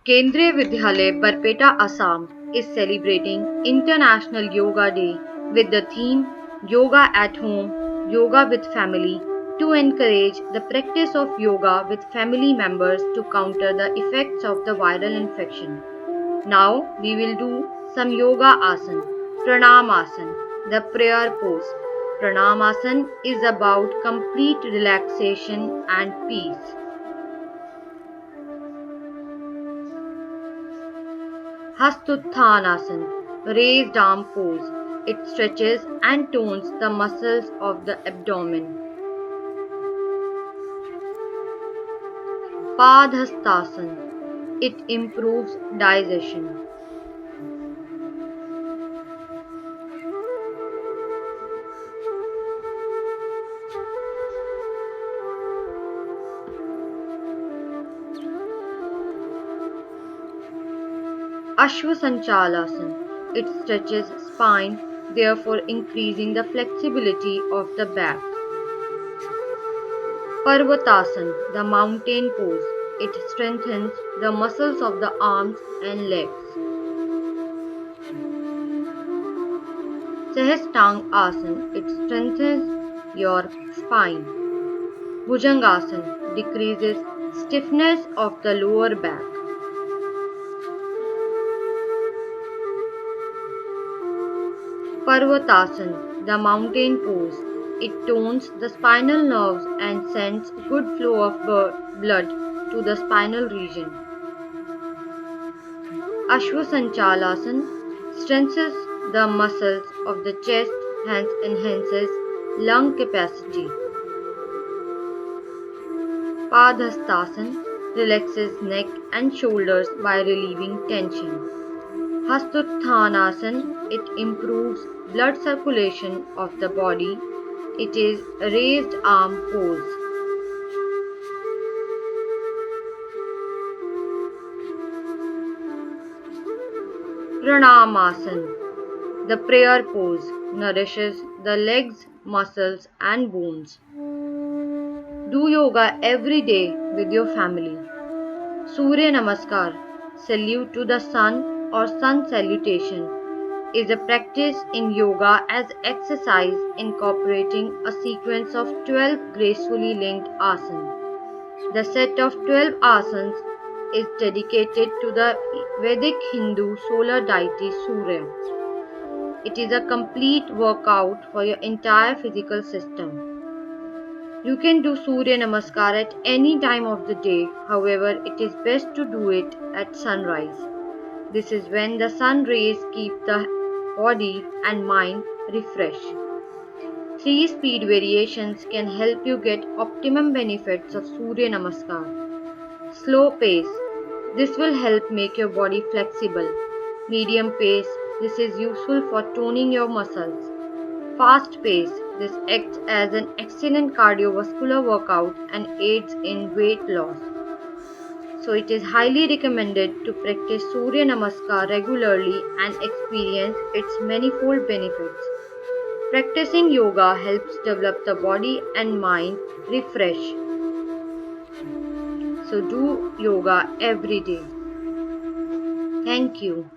Kendriya Vidyalaya Barpeta Assam is celebrating International Yoga Day with the theme Yoga at Home, Yoga with Family to encourage the practice of yoga with family members to counter the effects of the viral infection. Now we will do some yoga asana, pranamasan, the prayer pose. Pranamasan is about complete relaxation and peace. Hastuttanasana, raised arm pose. It stretches and tones the muscles of the abdomen. Padhastasana, it improves digestion. Ashwasanchalasana, it stretches spine, therefore increasing the flexibility of the back. Parvatasana, the mountain pose. It strengthens the muscles of the arms and legs. Sahasranga Asana, it strengthens your spine. Bhujangasana decreases stiffness of the lower back. Parvatasana, the mountain pose. It tones the spinal nerves and sends good flow of blood to the spinal region. Ashwasanchalasana strengthens the muscles of the chest, hence enhances lung capacity. Padhastasana relaxes neck and shoulders by relieving tension. Hastuttanasana, it improves blood circulation of the body. It is a raised arm pose. Pranamasana, the prayer pose, nourishes the legs, muscles and bones. Do yoga every day with your family. Surya Namaskar, salute to the sun or sun salutation, is a practice in yoga as exercise incorporating a sequence of 12 gracefully linked asanas. The set of 12 asanas is dedicated to the Vedic Hindu solar deity Surya. It is a complete workout for your entire physical system. You can do Surya Namaskar at any time of the day, however, it is best to do it at sunrise. This is when the sun rays keep the body and mind refreshed. 3 speed variations can help you get optimum benefits of Surya Namaskar. Slow pace. This will help make your body flexible. Medium pace. This is useful for toning your muscles. Fast pace. This acts as an excellent cardiovascular workout and aids in weight loss. So it is highly recommended to practice Surya Namaskar regularly and experience its manifold benefits. Practicing yoga helps develop the body and mind refresh. So do yoga every day. Thank you.